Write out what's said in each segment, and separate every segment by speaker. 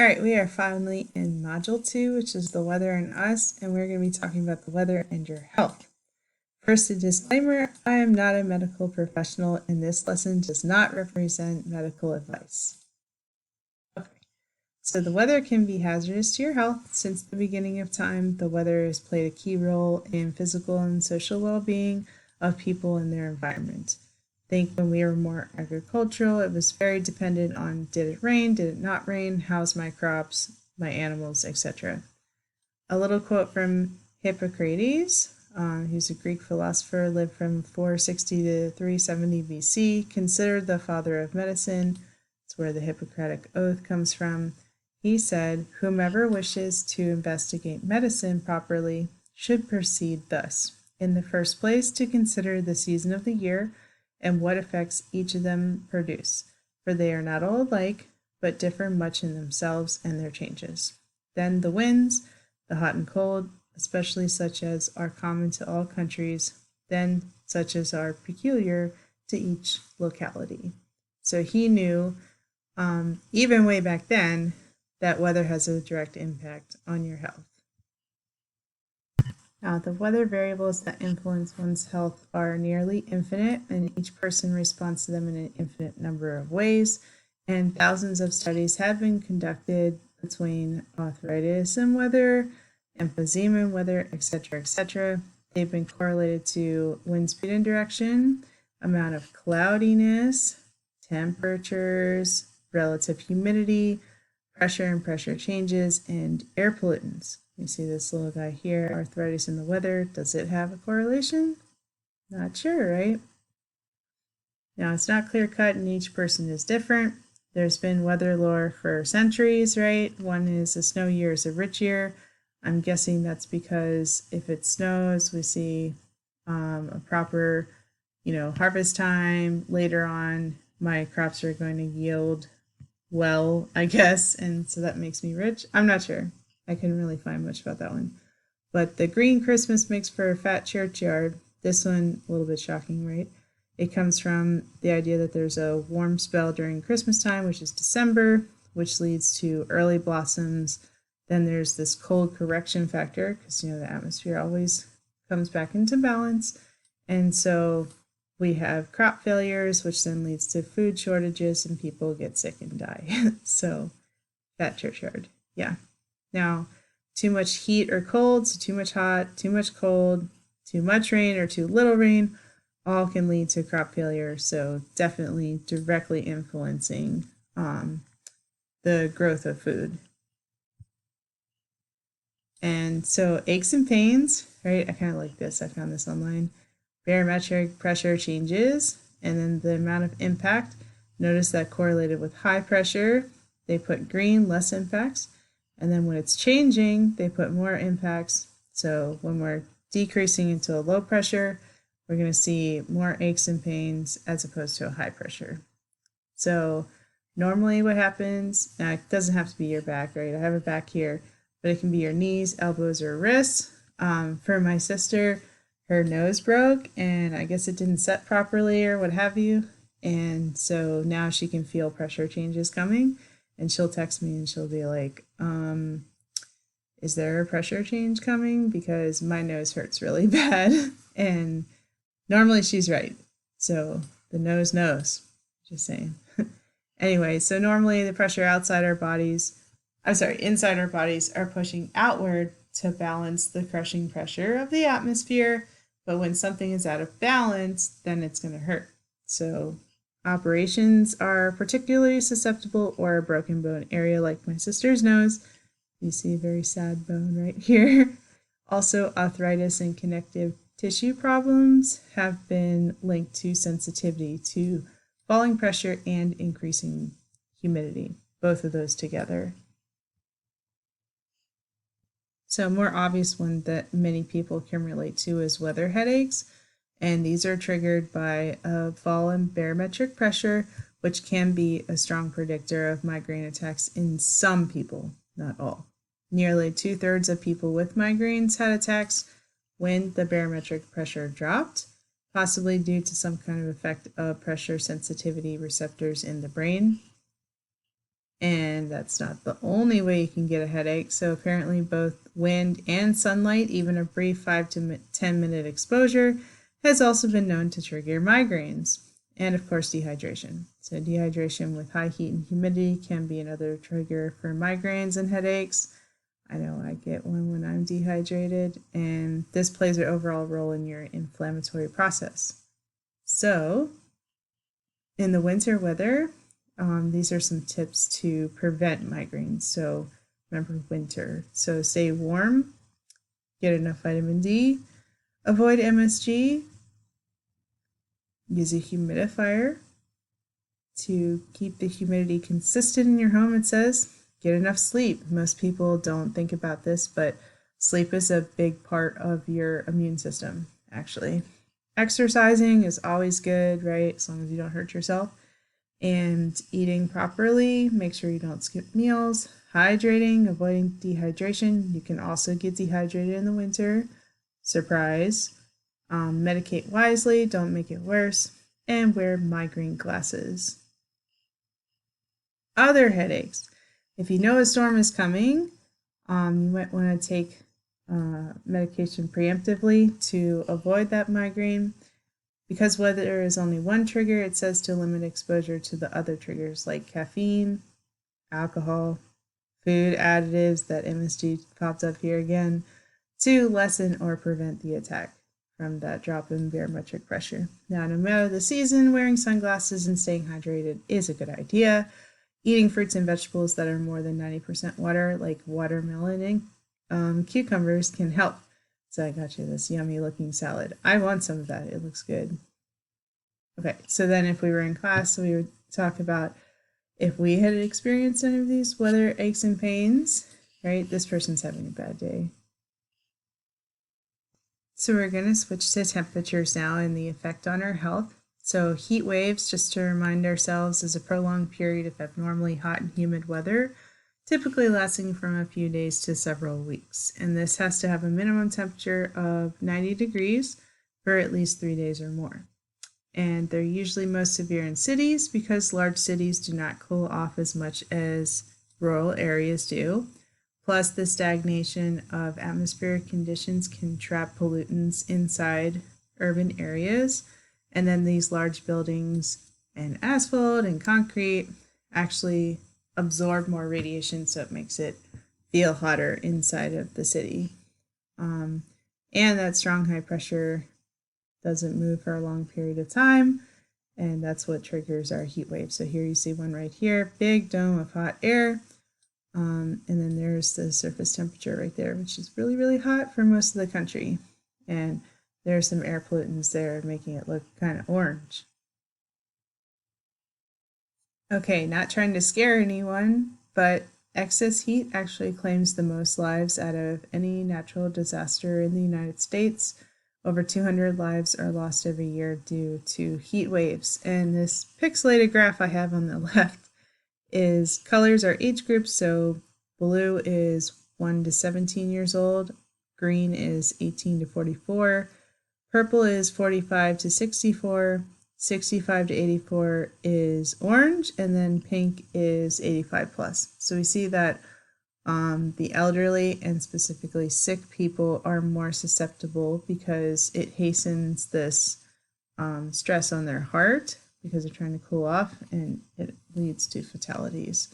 Speaker 1: All right, we are finally in Module 2, which is the weather and us, and we're going to be talking about the weather and your health. First, a disclaimer, I am not a medical professional, and this lesson does not represent medical advice. Okay, so the weather can be hazardous to your health. Since the beginning of time, the weather has played a key role in physical and social well-being of people and their environment. Think when we were more agricultural, it was very dependent on did it rain, did it not rain, how's my crops, my animals, etc. A little quote from Hippocrates, who's a Greek philosopher, lived from 460 to 370 BC, considered the father of medicine. It's where the Hippocratic Oath comes from. He said, "Whomever wishes to investigate medicine properly should proceed thus. In the first place, to consider the season of the year, and what effects each of them produce, for they are not all alike, but differ much in themselves and their changes. Then the winds, the hot and cold, especially such as are common to all countries, then such as are peculiar to each locality." So he knew, even way back then, that weather has a direct impact on your health. Now, the weather variables that influence one's health are nearly infinite, and each person responds to them in an infinite number of ways. And thousands of studies have been conducted between arthritis and weather, emphysema and weather, etc., etc. They've been correlated to wind speed and direction, amount of cloudiness, temperatures, relative humidity, pressure and pressure changes, and air pollutants. You see this little guy here, arthritis and the weather. Does it have a correlation? Not sure, right? Now, it's not clear cut and each person is different. There's been weather lore for centuries, right? One is a snow year is a rich year. I'm guessing that's because if it snows, we see a proper, harvest time. Later on, my crops are going to yield well, I guess, and so that makes me rich. I'm not sure. I couldn't really find much about that one. But the green Christmas makes for a fat churchyard. This one, a little bit shocking, right? It comes from the idea that there's a warm spell during Christmas time, which is December, which leads to early blossoms. Then there's this cold correction factor, because, the atmosphere always comes back into balance. And so we have crop failures, which then leads to food shortages and people get sick and die. So, fat churchyard. Yeah. Now, too much heat or cold, so too much hot, too much cold, too much rain or too little rain, all can lead to crop failure. So definitely directly influencing the growth of food. And so aches and pains, right? I kind of like this. I found this online. Barometric pressure changes, and then the amount of impact. Notice that correlated with high pressure, they put green, less impacts. And then when it's changing, they put more impacts. So when we're decreasing into a low pressure, we're going to see more aches and pains as opposed to a high pressure. So normally what happens, now it doesn't have to be your back, right? I have a back here, but it can be your knees, elbows, or wrists. For my sister, her nose broke, and I guess it didn't set properly or what have you. And so now she can feel pressure changes coming. And she'll text me and she'll be like, is there a pressure change coming? Because my nose hurts really bad. And normally she's right. So the nose knows. Just saying. Anyway, so normally the pressure inside our bodies are pushing outward to balance the crushing pressure of the atmosphere. But when something is out of balance, then it's going to hurt. So operations are particularly susceptible, or a broken bone area like my sister's nose. You see a very sad bone right here. Also, arthritis and connective tissue problems have been linked to sensitivity to falling pressure and increasing humidity, both of those together. So a more obvious one that many people can relate to is weather headaches. And these are triggered by a fall in barometric pressure, which can be a strong predictor of migraine attacks in some people, not all. Nearly 2/3 of people with migraines had attacks when the barometric pressure dropped, possibly due to some kind of effect of pressure sensitivity receptors in the brain. And that's not the only way you can get a headache. So apparently both wind and sunlight, even a brief 5 to 10 minute exposure, has also been known to trigger migraines. And of course, dehydration. So dehydration with high heat and humidity can be another trigger for migraines and headaches. I know I get one when I'm dehydrated, and this plays an overall role in your inflammatory process. So in the winter weather, these are some tips to prevent migraines. So remember winter. So stay warm, get enough vitamin D, avoid MSG, use a humidifier to keep the humidity consistent in your home, it says. Get enough sleep. Most people don't think about this, but sleep is a big part of your immune system, actually. Exercising is always good, right? As long as you don't hurt yourself. And eating properly, make sure you don't skip meals. Hydrating, avoiding dehydration. You can also get dehydrated in the winter. Surprise. Medicate wisely, don't make it worse. And wear migraine glasses. Other headaches. If you know a storm is coming, you might want to take medication preemptively to avoid that migraine. Because weather is only one trigger, it says to limit exposure to the other triggers like caffeine, alcohol, food additives, that MSG popped up here again, to lessen or prevent the attack from that drop in barometric pressure. Now, no matter the season, wearing sunglasses and staying hydrated is a good idea. Eating fruits and vegetables that are more than 90% water, like watermelon and cucumbers, can help. So I got you this yummy looking salad. I want some of that. It looks good. Okay, so then if we were in class, we would talk about if we had experienced any of these weather aches and pains, right? This person's having a bad day. So we're going to switch to temperatures now and the effect on our health. So heat waves, just to remind ourselves, is a prolonged period of abnormally hot and humid weather, typically lasting from a few days to several weeks. And this has to have a minimum temperature of 90 degrees for at least 3 days or more. And they're usually most severe in cities because large cities do not cool off as much as rural areas do. Plus, the stagnation of atmospheric conditions can trap pollutants inside urban areas. And then these large buildings and asphalt and concrete actually absorb more radiation, so it makes it feel hotter inside of the city. And that strong high pressure doesn't move for a long period of time, and that's what triggers our heat wave. So here you see one right here, big dome of hot air, and then there's the surface temperature right there, which is really, really hot for most of the country. And there's some air pollutants there making it look kind of orange. Okay, not trying to scare anyone, but excess heat actually claims the most lives out of any natural disaster in the United States. Over 200 lives are lost every year due to heat waves. And this pixelated graph I have on the left is colors are age groups. So blue is 1 to 17 years old, green is 18 to 44, purple is 45 to 64, 65 to 84 is orange, and then pink is 85 plus. So we see that the elderly and specifically sick people are more susceptible because it hastens this stress on their heart because they're trying to cool off, and it leads to fatalities,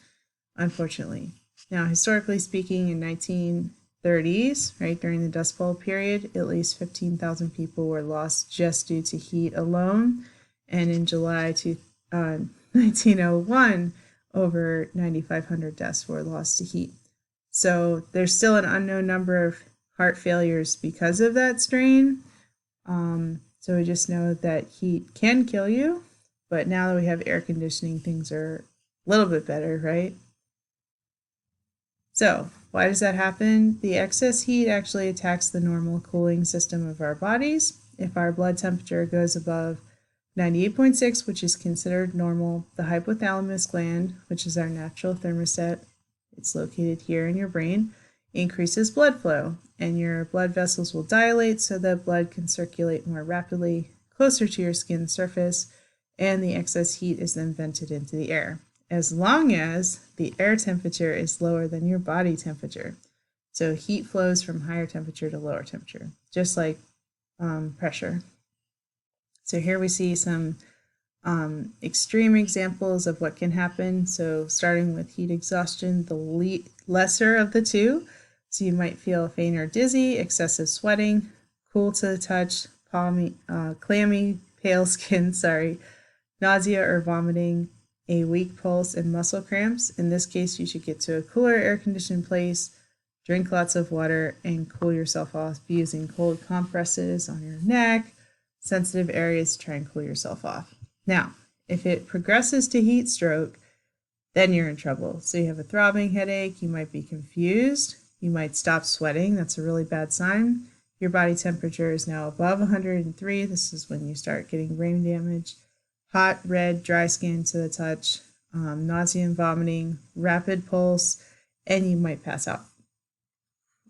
Speaker 1: unfortunately. Now, historically speaking, in 1930s, right, during the Dust Bowl period, at least 15,000 people were lost just due to heat alone. And in July 1901, over 9,500 deaths were lost to heat. So there's still an unknown number of heart failures because of that strain. So we just know that heat can kill you, but now that we have air conditioning, things are a little bit better, right? So why does that happen? The excess heat actually attacks the normal cooling system of our bodies. If our blood temperature goes above 98.6, which is considered normal, the hypothalamus gland, which is our natural thermostat, it's located here in your brain, increases blood flow, and your blood vessels will dilate so that blood can circulate more rapidly closer to your skin surface, and the excess heat is then vented into the air. as long as the air temperature is lower than your body temperature. So heat flows from higher temperature to lower temperature, just like pressure. So here we see some extreme examples of what can happen. So starting with heat exhaustion, the lesser of the two. So you might feel faint or dizzy, excessive sweating, cool to the touch, clammy, pale skin, nausea or vomiting, a weak pulse, and muscle cramps. In this case, you should get to a cooler air-conditioned place, drink lots of water, and cool yourself off using cold compresses on your neck, sensitive areas to try and cool yourself off. Now, if it progresses to heat stroke, then you're in trouble. So you have a throbbing headache, you might be confused, you might stop sweating, that's a really bad sign. Your body temperature is now above 103, this is when you start getting brain damage. Hot, red, dry skin to the touch, nausea and vomiting, rapid pulse, and you might pass out,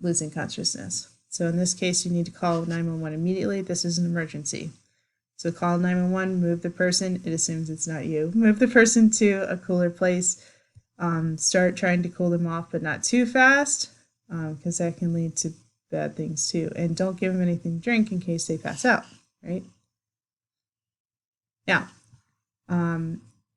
Speaker 1: losing consciousness. So in this case, you need to call 911 immediately. This is an emergency. So call 911, move the person. It assumes it's not you. Move the person to a cooler place. Start trying to cool them off, but not too fast, because that can lead to bad things too. And don't give them anything to drink in case they pass out, right? Now,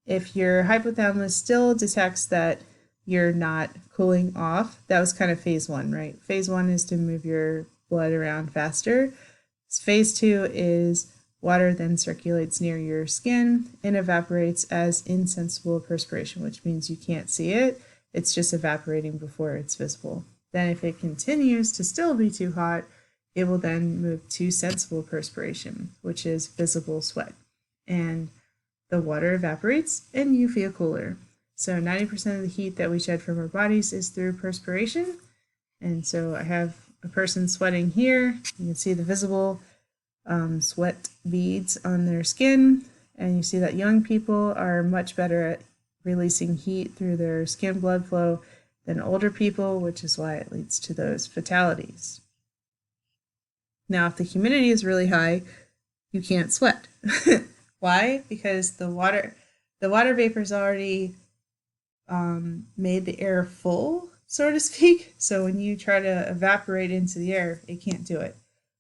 Speaker 1: if your hypothalamus still detects that you're not cooling off, that was kind of phase 1, right? Phase 1 is to move your blood around faster. Phase 2 is water then circulates near your skin and evaporates as insensible perspiration, which means you can't see it. It's just evaporating before it's visible. Then if it continues to still be too hot, it will then move to sensible perspiration, which is visible sweat. And the water evaporates and you feel cooler. So 90% of the heat that we shed from our bodies is through perspiration. And so I have a person sweating here. You can see the visible sweat beads on their skin. And you see that young people are much better at releasing heat through their skin blood flow than older people, which is why it leads to those fatalities. Now, if the humidity is really high, you can't sweat. Why? Because the water vapor's already made the air full, so to speak. So when you try to evaporate into the air, it can't do it.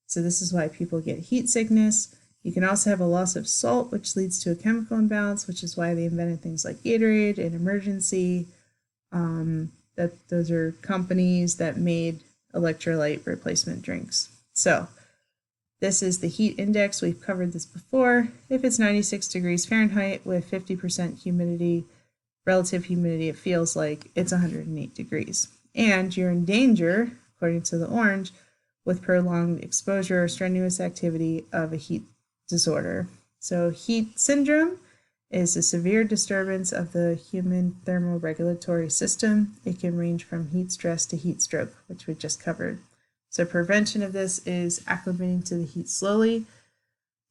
Speaker 1: So this is why people get heat sickness. You can also have a loss of salt, which leads to a chemical imbalance, which is why they invented things like Gatorade and Emergency. Those are companies that made electrolyte replacement drinks. So this is the heat index. We've covered this before. If it's 96 degrees Fahrenheit with 50% humidity, relative humidity, it feels like it's 108 degrees. And you're in danger, according to the orange, with prolonged exposure or strenuous activity of a heat disorder. So heat syndrome is a severe disturbance of the human thermoregulatory system. It can range from heat stress to heat stroke, which we just covered. So prevention of this is acclimating to the heat slowly.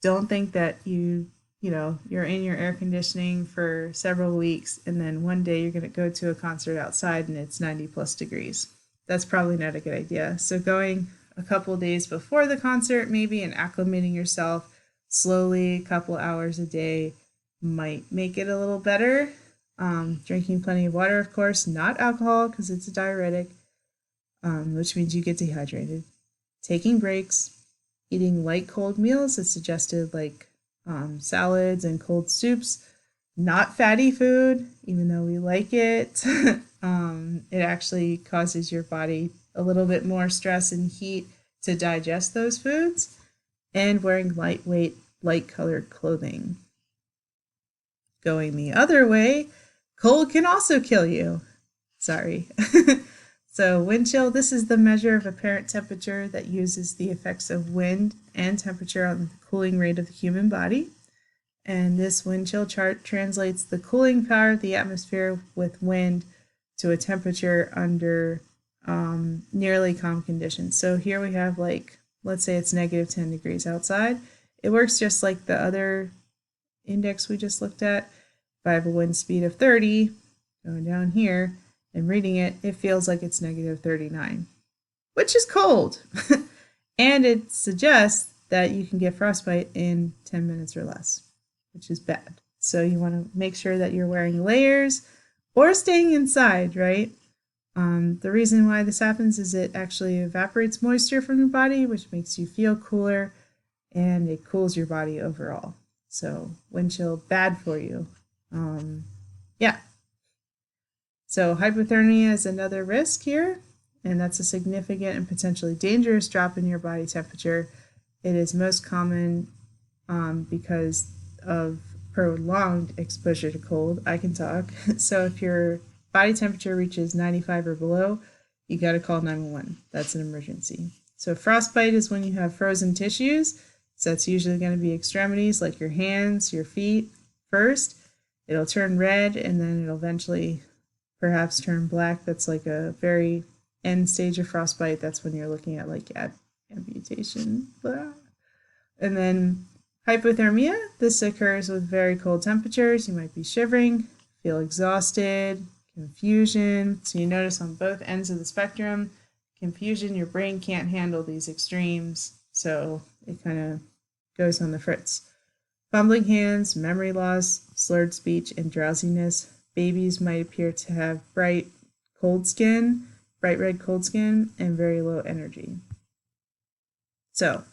Speaker 1: Don't think that you're in your air conditioning for several weeks and then one day you're going to go to a concert outside and it's 90 plus degrees. That's probably not a good idea. So going a couple of days before the concert maybe and acclimating yourself slowly, a couple hours a day, might make it a little better. Drinking plenty of water, of course, not alcohol because it's a diuretic, which means you get dehydrated. Taking breaks, eating light cold meals is suggested, like salads and cold soups, not fatty food, even though we like it. It actually causes your body a little bit more stress and heat to digest those foods, and wearing lightweight, light-colored clothing. Going the other way, cold can also kill you. Sorry. So wind chill, this is the measure of apparent temperature that uses the effects of wind and temperature on the cooling rate of the human body. And this wind chill chart translates the cooling power of the atmosphere with wind to a temperature under nearly calm conditions. So here we have, like, let's say it's negative 10 degrees outside. It works just like the other index we just looked at. If I have a wind speed of 30, going down here and reading it, it feels like it's negative 39, which is cold. And it suggests that you can get frostbite in 10 minutes or less, which is bad. So you want to make sure that you're wearing layers, or staying inside, right? The reason why this happens is it actually evaporates moisture from your body, which makes you feel cooler, and it cools your body overall. So wind chill, bad for you. Yeah. So hypothermia is another risk here, and that's a significant and potentially dangerous drop in your body temperature. It is most common because of prolonged exposure to cold. I can talk. So if your body temperature reaches 95 or below, you got to call 911. That's an emergency. So frostbite is when you have frozen tissues. So that's usually going to be extremities like your hands, your feet first. It'll turn red and then it'll eventually perhaps turn black. That's like a very end stage of frostbite. That's when you're looking at like amputation. Blah. And then hypothermia, this occurs with very cold temperatures. You might be shivering, feel exhausted, confusion. So you notice on both ends of the spectrum, confusion, your brain can't handle these extremes. So it kind of goes on the fritz. Fumbling hands, memory loss, slurred speech, and drowsiness. Babies might appear to have bright red cold skin, and very low energy. So,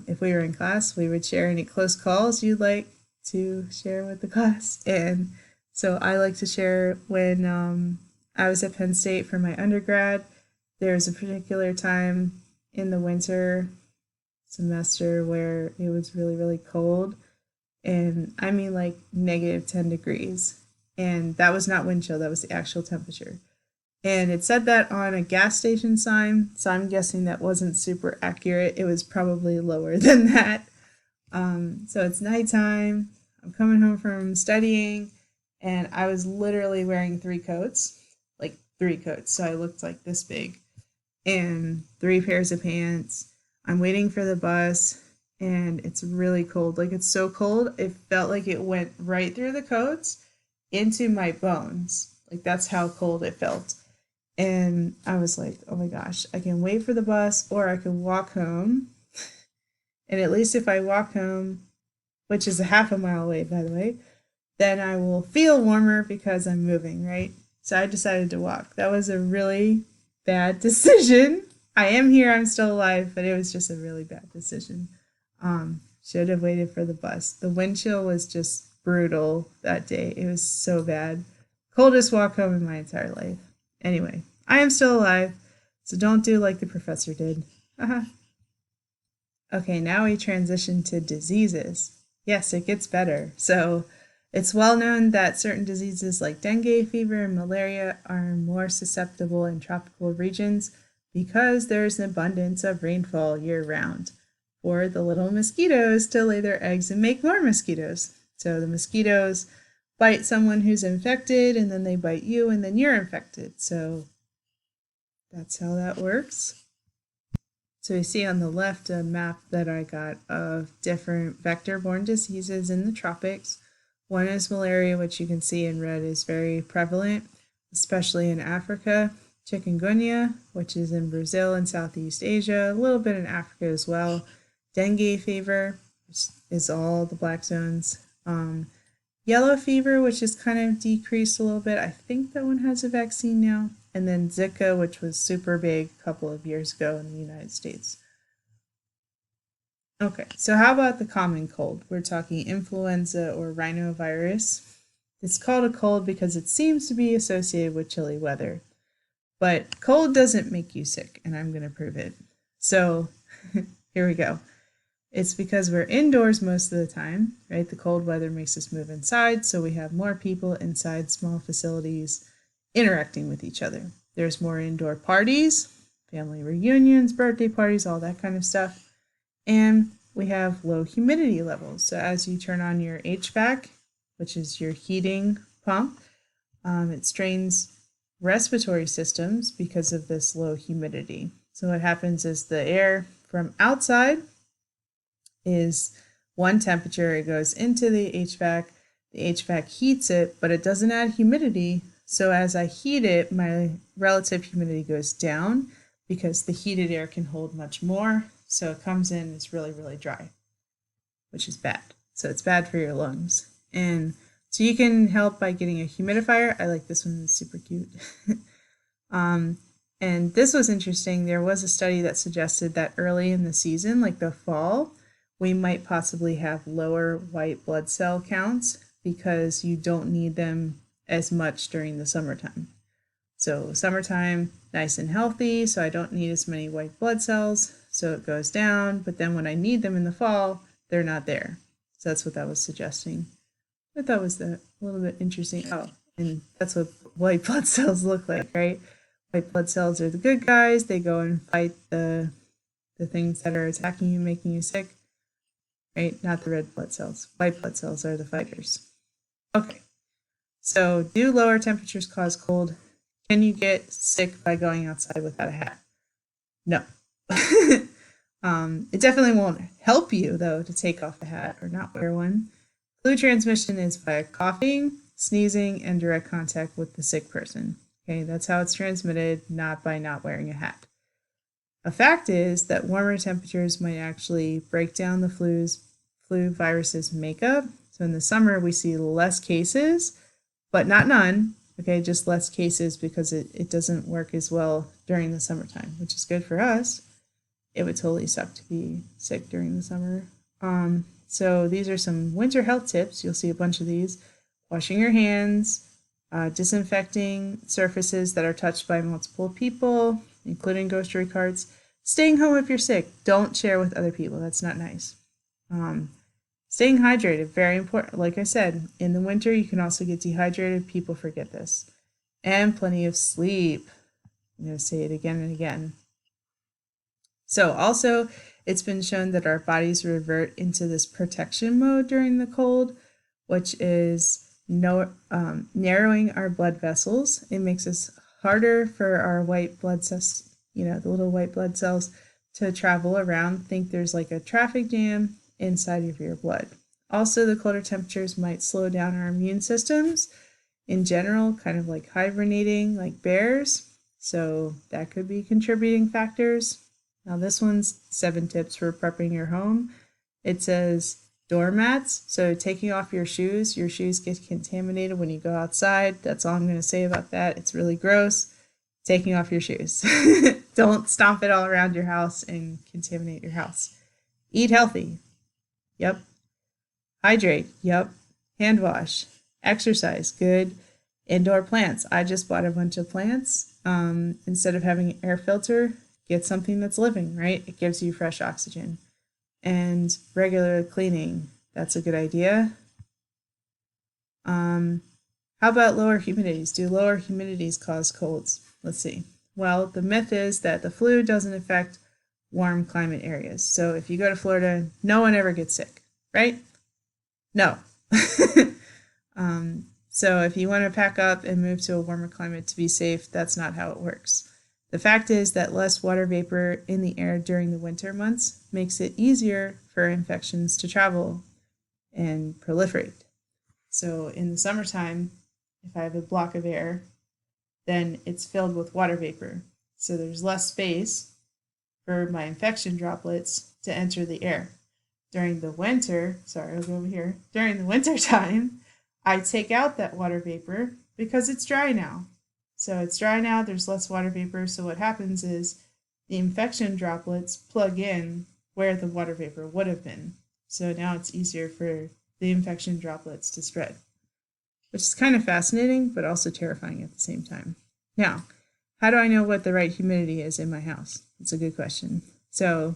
Speaker 1: if we were in class, we would share any close calls you'd like to share with the class. And so I like to share when I was at Penn State for my undergrad, there was a particular time in the winter semester where it was really, really cold. And I mean like negative 10 degrees. And that was not wind chill, that was the actual temperature. And it said that on a gas station sign, so I'm guessing that wasn't super accurate. It was probably lower than that. So it's nighttime. I'm coming home from studying, and I was literally wearing 3 coats, like 3 coats. So I looked like this big, and 3 pairs of pants. I'm waiting for the bus, and it's really cold. Like, it's so cold, it felt like it went right through the coats into my bones. Like, that's how cold it felt. And I was like, oh my gosh, I can wait for the bus or I can walk home. And at least if I walk home, which is a half a mile away, by the way, then I will feel warmer because I'm moving, right? So I decided to walk. That was a really bad decision. I am here, I'm still alive, but it was just a really bad decision. Should have waited for the bus. The wind chill was just brutal that day. It was so bad. Coldest walk home in my entire life. Anyway, I am still alive, so don't do like the professor did. Okay, now we transition to diseases. Yes, it gets better. So it's well known that certain diseases like dengue fever and malaria are more susceptible in tropical regions because there's an abundance of rainfall year-round for the little mosquitoes to lay their eggs and make more mosquitoes. So the mosquitoes bite someone who's infected, and then they bite you, and then you're infected. So that's how that works. So you see on the left a map that I got of different vector-borne diseases in the tropics. One is malaria, which you can see in red is very prevalent, especially in Africa. Chikungunya, which is in Brazil and Southeast Asia, a little bit in Africa as well. Dengue fever, which is all the black zones. Yellow fever, which is kind of decreased a little bit. I think that one has a vaccine now. And then Zika, which was super big a couple of years ago in the United States. Okay, so how about the common cold? We're talking influenza or rhinovirus. It's called a cold because it seems to be associated with chilly weather. But cold doesn't make you sick, and I'm going to prove it. So here we go. It's because we're indoors most of the time, right? The cold weather makes us move inside, so we have more people inside small facilities interacting with each other. There's more indoor parties, family reunions, birthday parties, all that kind of stuff. And we have low humidity levels. So as you turn on your HVAC, which is your heating pump, it strains respiratory systems because of this low humidity. So what happens is the air from outside is one temperature, it goes into the HVAC heats it, but it doesn't add humidity. So as I heat it, my relative humidity goes down because the heated air can hold much more. So it comes in, it's really, really dry, which is bad. So it's bad for your lungs. And So you can help by getting a humidifier. I like this one, it's super cute. And this was interesting. There was a study that suggested that early in the season, like the fall, we might possibly have lower white blood cell counts because you don't need them as much during the summertime. So summertime, nice and healthy, so I don't need as many white blood cells, so it goes down, but then when I need them in the fall, they're not there. So that's what that was suggesting. I thought was a little bit interesting. Oh, and that's what white blood cells look like, right? White blood cells are the good guys. They go and fight the things that are attacking you, making you sick, right? Not the red blood cells. White blood cells are the fighters. Okay, so do lower temperatures cause cold? Can you get sick by going outside without a hat? No. It definitely won't help you, though, to take off a hat or not wear one. Flu transmission is by coughing, sneezing, and direct contact with the sick person. Okay, that's how it's transmitted, not by not wearing a hat. A fact is that warmer temperatures might actually break down the flu virus's makeup. So in the summer, we see less cases, but not none. Okay, just less cases because it doesn't work as well during the summertime, which is good for us. It would totally suck to be sick during the summer. So these are some winter health tips. You'll see a bunch of these. Washing your hands, disinfecting surfaces that are touched by multiple people, including grocery carts, staying home if you're sick. Don't share with other people. That's not nice. Staying hydrated, very important. Like I said, in the winter, you can also get dehydrated. People forget this. And plenty of sleep. I'm going to say it again and again. So also, it's been shown that our bodies revert into this protection mode during the cold, which is narrowing our blood vessels. It makes it harder for our white blood cells, the little white blood cells, to travel around. Think there's like a traffic jam inside of your blood. Also, the colder temperatures might slow down our immune systems in general, kind of like hibernating like bears. So that could be contributing factors. Now this one's 7 tips for prepping your home. It says doormats. So taking off your shoes get contaminated when you go outside. That's all I'm going to say about that. It's really gross. Taking off your shoes. Don't stomp it all around your house and contaminate your house. Eat healthy. Yep. Hydrate. Yep. Hand wash. Exercise. Good. Indoor plants. I just bought a bunch of plants. Instead of having an air filter, get something that's living, right? It gives you fresh oxygen. And regular cleaning. That's a good idea. How about lower humidities? Do lower humidities cause colds? Let's see. Well, the myth is that the flu doesn't affect warm climate areas. So if you go to Florida, no one ever gets sick, right? No. So if you want to pack up and move to a warmer climate to be safe, that's not how it works. The fact is that less water vapor in the air during the winter months makes it easier for infections to travel and proliferate. So in the summertime, if I have a block of air, then it's filled with water vapor. So there's less space for my infection droplets to enter the air. During the winter, I'll go over here. During the winter time, I take out that water vapor because it's dry now. So it's dry now, there's less water vapor. So what happens is the infection droplets plug in where the water vapor would have been. So now it's easier for the infection droplets to spread, which is kind of fascinating, but also terrifying at the same time. Now, how do I know what the right humidity is in my house? It's a good question. So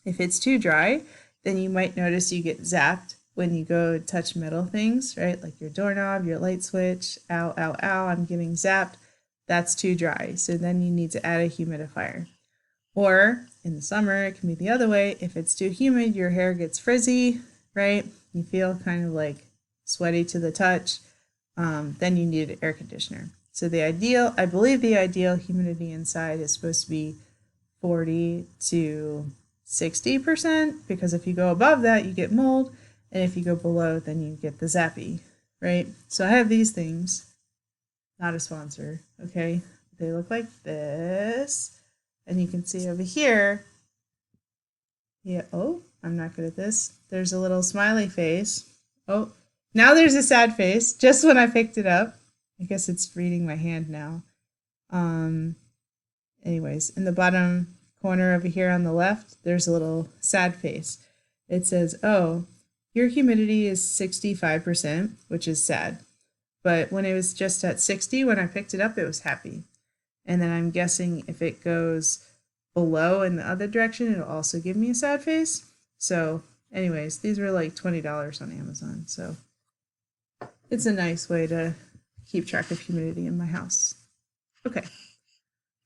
Speaker 1: if it's too dry, then you might notice you get zapped when you go touch metal things, right? Like your doorknob, your light switch, ow, ow, ow, I'm getting zapped. That's too dry. So then you need to add a humidifier. Or in the summer, it can be the other way. If it's too humid, your hair gets frizzy, right? You feel kind of like sweaty to the touch. Then you need an air conditioner. So I believe the ideal humidity inside is supposed to be 40 to 60%, because if you go above that, you get mold. And if you go below, then you get the zappy, right? So I have these things, not a sponsor, okay? They look like this. And you can see over here, I'm not good at this. There's a little smiley face. Oh, Now there's a sad face just when I picked it up. I guess it's reading my hand now. Um, Anyways, in the bottom corner over here on the left, there's a little sad face. It says, oh, your humidity is 65%, which is sad. But when it was just at 60, when I picked it up, it was happy. And then I'm guessing if it goes below in the other direction, it'll also give me a sad face. So anyways, these were like $20 on Amazon. So it's a nice way to keep track of humidity in my house. Okay.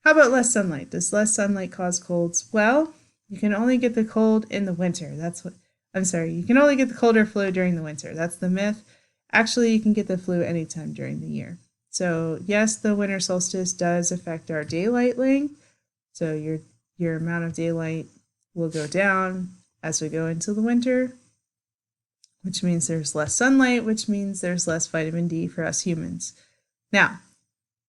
Speaker 1: How about less sunlight? Does less sunlight cause colds? Well, you can only get the cold in the winter. You can only get the cold or flu during the winter. That's the myth. Actually, you can get the flu anytime during the year. So yes, the winter solstice does affect our daylight length. So your amount of daylight will go down as we go into the winter, which means there's less sunlight, which means there's less vitamin D for us humans. Now,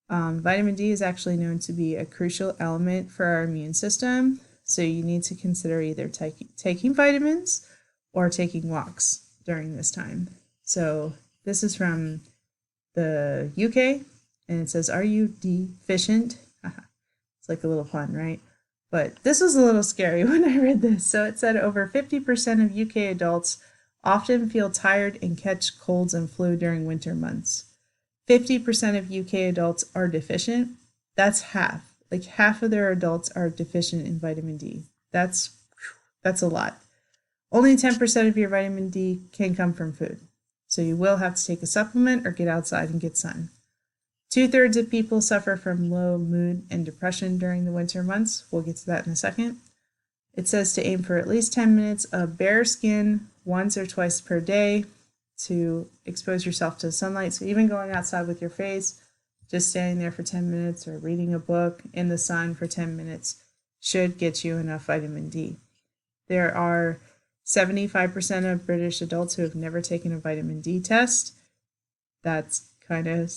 Speaker 1: vitamin D is actually known to be a crucial element for our immune system. So you need to consider either taking vitamins or taking walks during this time. So this is from the UK, and it says, are you deficient? It's like a little pun, right? But this was a little scary when I read this. So it said over 50% of UK adults often feel tired and catch colds and flu during winter months. 50% of UK adults are deficient. That's half. Like half of their adults are deficient in vitamin D. That's a lot. Only 10% of your vitamin D can come from food. So you will have to take a supplement or get outside and get sun. 2/3 of people suffer from low mood and depression during the winter months. We'll get to that in a second. It says to aim for at least 10 minutes of bare skin once or twice per day to expose yourself to sunlight. So even going outside with your face, just standing there for 10 minutes or reading a book in the sun for 10 minutes should get you enough vitamin D. There are 75% of British adults who have never taken a vitamin D test. That's kind of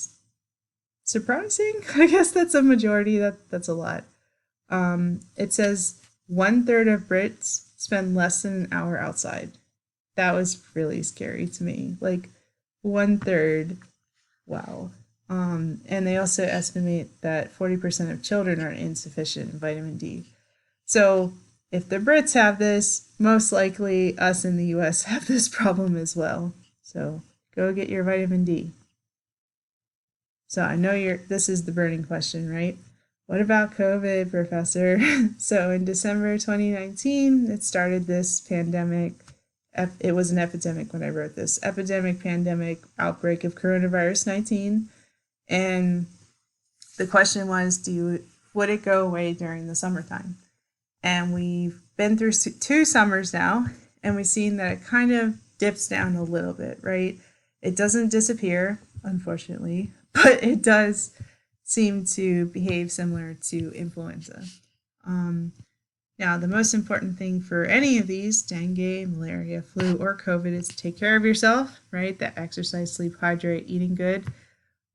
Speaker 1: surprising. I guess that's a majority. That's a lot. It says 1/3 of Brits spend less than an hour outside. That was really scary to me. Like 1/3. Wow. And they also estimate that 40% of children are insufficient in vitamin D. So if the Brits have this, most likely us in the US have this problem as well. So go get your vitamin D. So I know this is the burning question, right? What about COVID, Professor? So in December 2019, it started this pandemic. It was an epidemic when I wrote this. Pandemic outbreak of coronavirus 19. And the question was, would it go away during the summertime? And we've been through 2 summers now, and we've seen that it kind of dips down a little bit, right? It doesn't disappear, unfortunately, but it does seem to behave similar to influenza. Now, the most important thing for any of these, dengue, malaria, flu, or COVID, is to take care of yourself, right? That exercise, sleep, hydrate, eating good,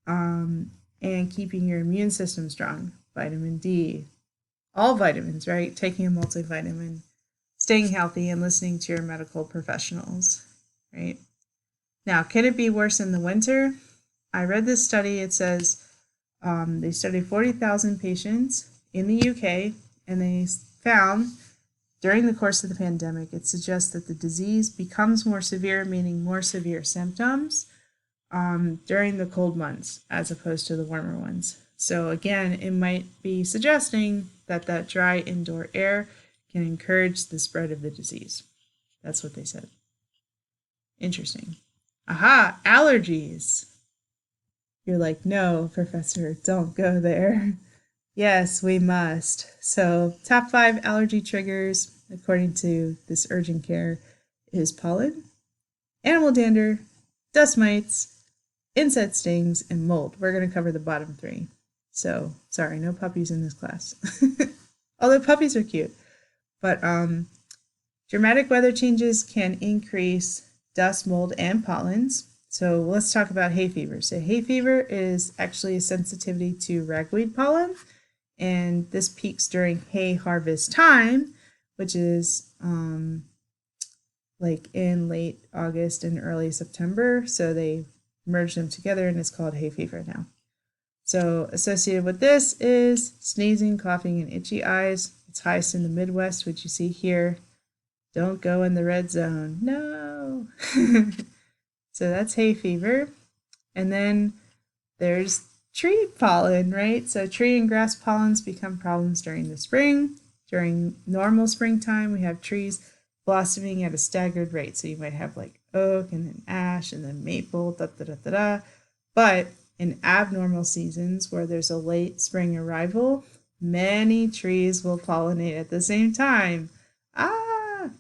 Speaker 1: and keeping your immune system strong. Vitamin D, all vitamins, right? Taking a multivitamin, staying healthy, and listening to your medical professionals, right? Now, can it be worse in the winter? I read this study. It says they studied 40,000 patients in the UK, and they found during the course of the pandemic, it suggests that the disease becomes more severe, meaning more severe symptoms during the cold months as opposed to the warmer ones. So again, it might be suggesting that dry indoor air can encourage the spread of the disease. That's what they said. Interesting. Aha, allergies. You're like, no, Professor, don't go there. Yes, we must. So, top 5 allergy triggers, according to this urgent care, is pollen, animal dander, dust mites, insect stings, and mold. We're going to cover the bottom 3. So, sorry, no puppies in this class. Although puppies are cute. But dramatic weather changes can increase dust, mold, and pollens. So let's talk about hay fever. So hay fever is actually a sensitivity to ragweed pollen, and this peaks during hay harvest time, which is like in late August and early September. So they merged them together and it's called hay fever now. So associated with this is sneezing, coughing, and itchy eyes. It's highest in the Midwest, which you see here. Don't go in the red zone. No. So that's hay fever. And then there's tree pollen, right? So tree and grass pollens become problems during the spring. During normal springtime, we have trees blossoming at a staggered rate. So you might have like oak and then ash and then maple, da da da da da. But in abnormal seasons where there's a late spring arrival, many trees will pollinate at the same time.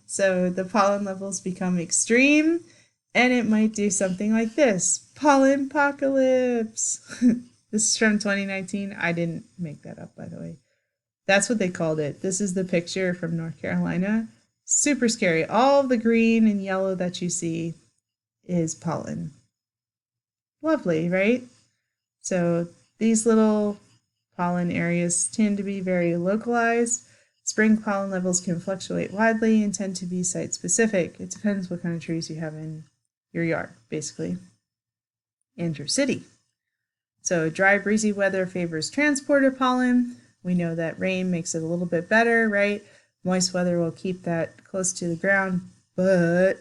Speaker 1: So the pollen levels become extreme, and it might do something like this. Pollen apocalypse. This is from 2019. I didn't make that up, by the way. That's what they called it. This is the picture from North Carolina. Super scary. All of the green and yellow that you see is pollen. Lovely, right? So these little pollen areas tend to be very localized. Spring pollen levels can fluctuate widely and tend to be site-specific. It depends what kind of trees you have in your yard, basically, and your city. So dry, breezy weather favors transport of pollen. We know that rain makes it a little bit better, right? Moist weather will keep that close to the ground, but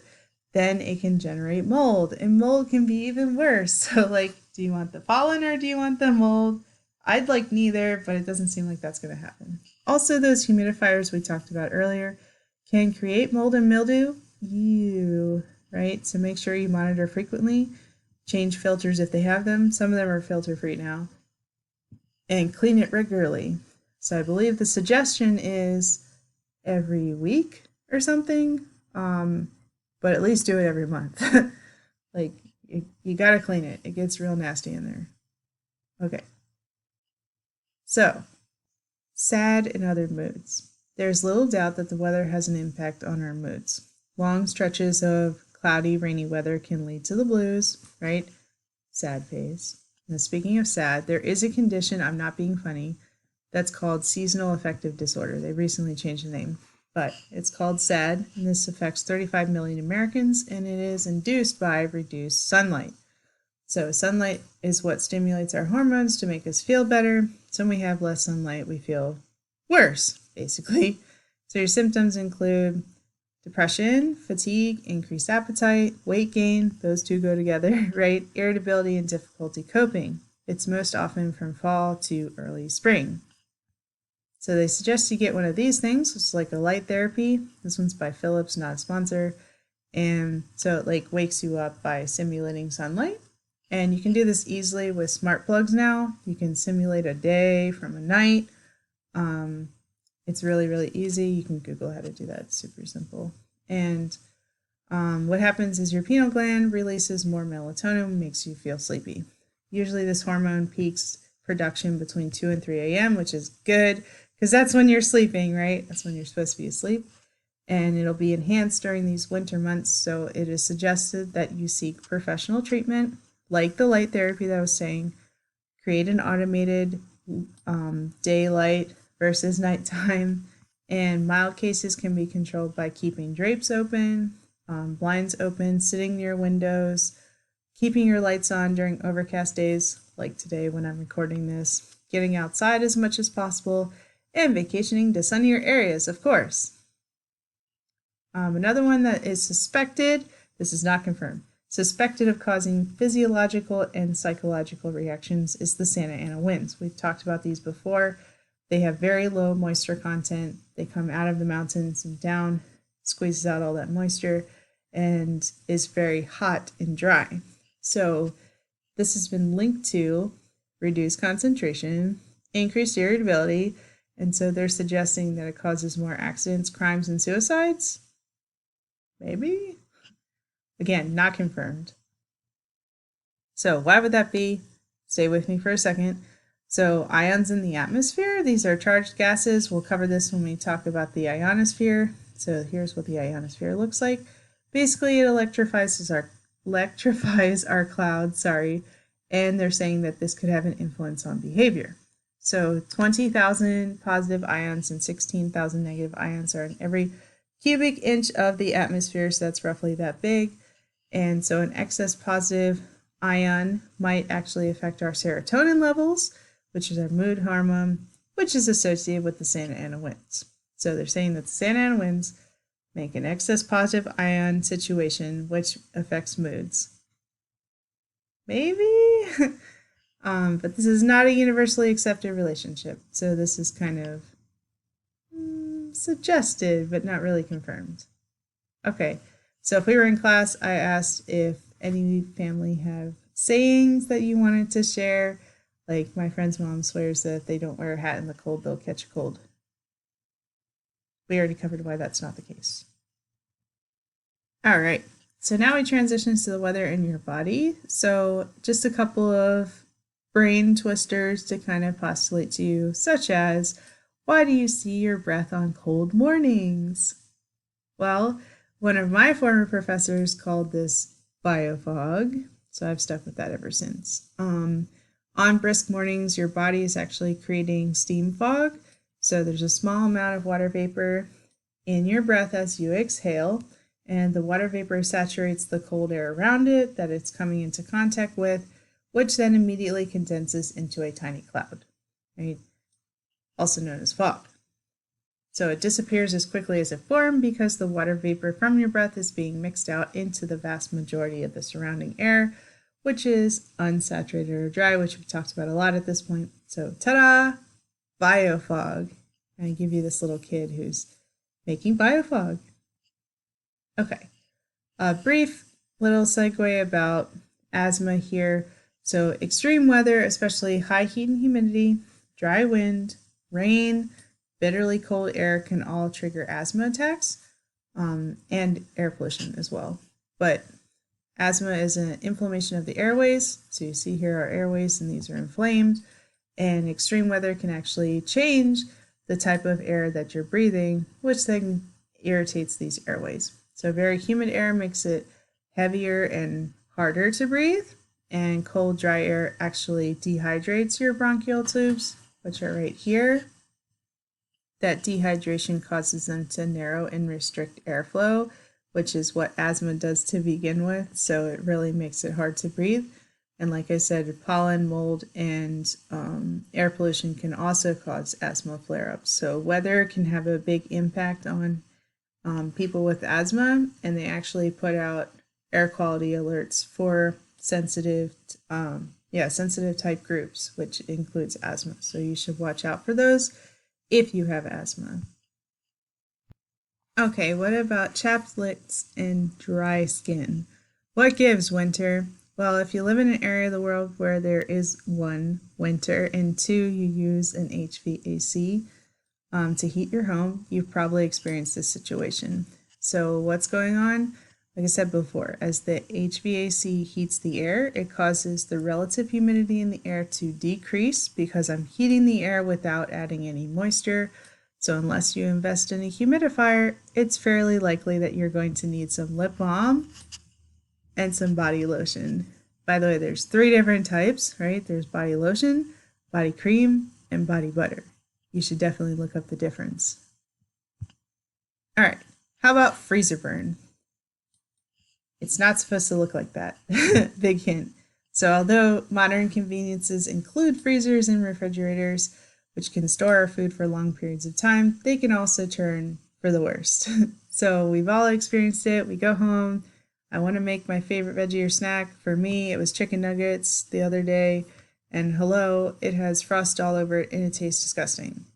Speaker 1: then it can generate mold, and mold can be even worse. So like, do you want the pollen or do you want the mold? I'd like neither, but it doesn't seem like that's going to happen. Also, those humidifiers we talked about earlier can create mold and mildew. Right? So make sure you monitor frequently. Change filters if they have them. Some of them are filter free now. And clean it regularly. So I believe the suggestion is every week or something, but at least do it every month. Like, you got to clean it. It gets real nasty in there. Okay. So, sad and other moods. There's little doubt that the weather has an impact on our moods. Long stretches of cloudy, rainy weather can lead to the blues, right? Sad phase. Now, speaking of sad, there is a condition, I'm not being funny, that's called seasonal affective disorder. They recently changed the name, but it's called SAD, and this affects 35 million Americans, and it is induced by reduced sunlight. So sunlight is what stimulates our hormones to make us feel better. So when we have less sunlight, we feel worse, basically. So your symptoms include depression, fatigue, increased appetite, weight gain, those two go together, right? Irritability and difficulty coping. It's most often from fall to early spring. So they suggest you get one of these things. It's like a light therapy. This one's by Philips, not a sponsor. And so it like wakes you up by simulating sunlight. And you can do this easily with smart plugs now. You can simulate a day from a night. It's really, really easy. You can Google how to do that. It's super simple. And what happens is your pineal gland releases more melatonin, makes you feel sleepy. Usually this hormone peaks production between 2 and 3 a.m., which is good because that's when you're sleeping, right? That's when you're supposed to be asleep. And it'll be enhanced during these winter months. So it is suggested that you seek professional treatment, like the light therapy that I was saying. Create an automated daylight versus nighttime, and mild cases can be controlled by keeping drapes open, blinds open, sitting near windows, keeping your lights on during overcast days like today when I'm recording this, getting outside as much as possible, and vacationing to sunnier areas, of course. Another one that is suspected, this is not confirmed, suspected of causing physiological and psychological reactions is the Santa Ana winds. We've talked about these before. They have very low moisture content. They come out of the mountains and down, squeezes out all that moisture, and is very hot and dry. So this has been linked to reduced concentration, increased irritability, and so they're suggesting that it causes more accidents, crimes, and suicides. Maybe? Again, not confirmed. So why would that be? Stay with me for a second. So ions in the atmosphere, these are charged gases. We'll cover this when we talk about the ionosphere. So here's what the ionosphere looks like. Basically, it electrifies our clouds, and they're saying that this could have an influence on behavior. So 20,000 positive ions and 16,000 negative ions are in every cubic inch of the atmosphere, so that's roughly that big. And so an excess positive ion might actually affect our serotonin levels, which is our mood hormone, which is associated with the Santa Ana winds. So they're saying that the Santa Ana winds make an excess positive ion situation, which affects moods. Maybe? But this is not a universally accepted relationship. So this is kind of suggested, but not really confirmed. Okay, so if we were in class, I asked if any family have sayings that you wanted to share. Like my friend's mom swears that if they don't wear a hat in the cold, they'll catch a cold. We already covered why that's not the case. All right, so now we transition to the weather in your body. So just a couple of brain twisters to kind of postulate to you, such as, why do you see your breath on cold mornings? Well, one of my former professors called this BioFog, so I've stuck with that ever since. On brisk mornings, your body is actually creating steam fog. So there's a small amount of water vapor in your breath as you exhale, and the water vapor saturates the cold air around it that it's coming into contact with, which then immediately condenses into a tiny cloud, right? Also known as fog. So it disappears as quickly as it formed because the water vapor from your breath is being mixed out into the vast majority of the surrounding air, which is unsaturated or dry, which we've talked about a lot at this point. So ta-da! BioFog. And I give you this little kid who's making BioFog. Okay, a brief little segue about asthma here. So extreme weather, especially high heat and humidity, dry wind, rain, bitterly cold air can all trigger asthma attacks, and air pollution as well. But asthma is an inflammation of the airways. So you see here our airways, and these are inflamed. And extreme weather can actually change the type of air that you're breathing, which then irritates these airways. So very humid air makes it heavier and harder to breathe, and cold, dry air actually dehydrates your bronchial tubes, which are right here. That dehydration causes them to narrow and restrict airflow, which is what asthma does to begin with. So it really makes it hard to breathe. And like I said, pollen, mold, and air pollution can also cause asthma flare-ups. So weather can have a big impact on people with asthma, and they actually put out air quality alerts for sensitive type groups, which includes asthma. So you should watch out for those if you have asthma. Okay, what about chapped lips and dry skin? What gives, winter? Well, if you live in an area of the world where there is one, winter, and two, you use an HVAC to heat your home, you've probably experienced this situation. So what's going on? Like I said before, as the HVAC heats the air, it causes the relative humidity in the air to decrease because I'm heating the air without adding any moisture. So unless you invest in a humidifier, it's fairly likely that you're going to need some lip balm and some body lotion. By the way, there's 3 different types, right? There's body lotion, body cream, and body butter. You should definitely look up the difference. All right, how about freezer burn? It's not supposed to look like that. Big hint. So although modern conveniences include freezers and refrigerators, which can store our food for long periods of time, they can also turn for the worst. So we've all experienced it. We go home. I want to make my favorite veggie or snack. For me, it was chicken nuggets the other day. And hello, it has frost all over it and it tastes disgusting.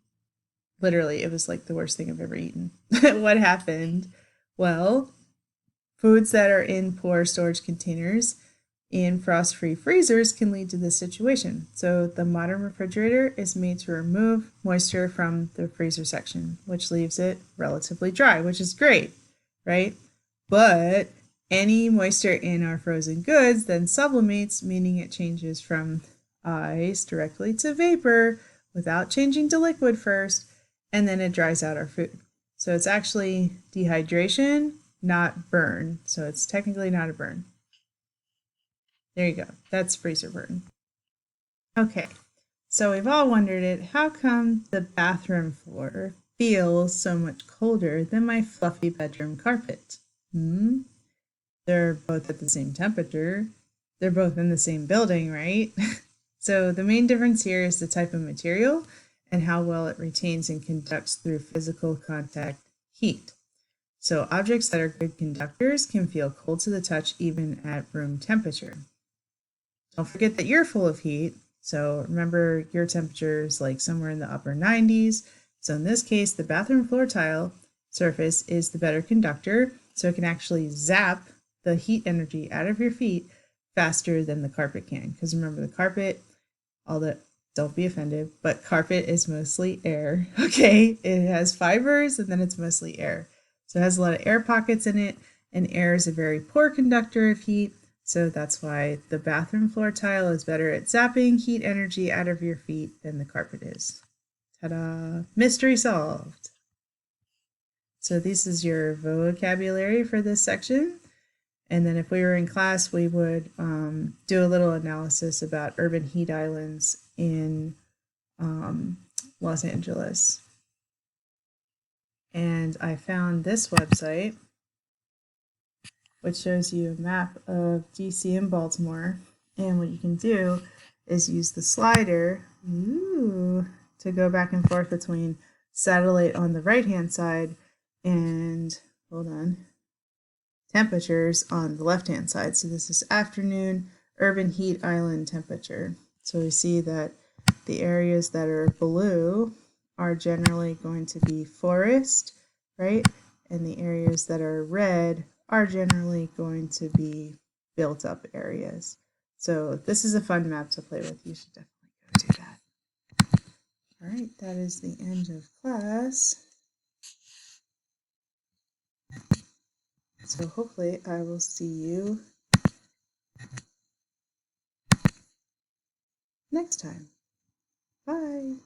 Speaker 1: Literally, it was like the worst thing I've ever eaten. What happened? Well, foods that are in poor storage containers in frost-free freezers can lead to this situation. So the modern refrigerator is made to remove moisture from the freezer section, which leaves it relatively dry, which is great, right? But any moisture in our frozen goods then sublimates, meaning it changes from ice directly to vapor without changing to liquid first, and then it dries out our food. So it's actually dehydration, not burn. So it's technically not a burn. There you go. That's freezer burn. Okay, so we've all wondered it. How come the bathroom floor feel so much colder than my fluffy bedroom carpet? They're both at the same temperature. They're both in the same building, right? So the main difference here is the type of material and how well it retains and conducts through physical contact heat. So objects that are good conductors can feel cold to the touch even at room temperature. Don't forget that you're full of heat. So remember your temperature is like somewhere in the upper 90s. So in this case, the bathroom floor tile surface is the better conductor. So it can actually zap the heat energy out of your feet faster than the carpet can. Because remember, the carpet, don't be offended, but carpet is mostly air. Okay, it has fibers and then it's mostly air. So it has a lot of air pockets in it, and air is a very poor conductor of heat. So that's why the bathroom floor tile is better at zapping heat energy out of your feet than the carpet is. Ta-da! Mystery solved. So this is your vocabulary for this section. And then if we were in class, we would do a little analysis about urban heat islands in Los Angeles. And I found this website, which shows you a map of DC and Baltimore. And what you can do is use the slider to go back and forth between satellite on the right-hand side and, temperatures on the left-hand side. So this is afternoon urban heat island temperature. So we see that the areas that are blue are generally going to be forest, right? And the areas that are red are generally going to be built up areas. So this is a fun map to play with. You should definitely go do that. All right, that is the end of class. So hopefully I will see you next time. Bye.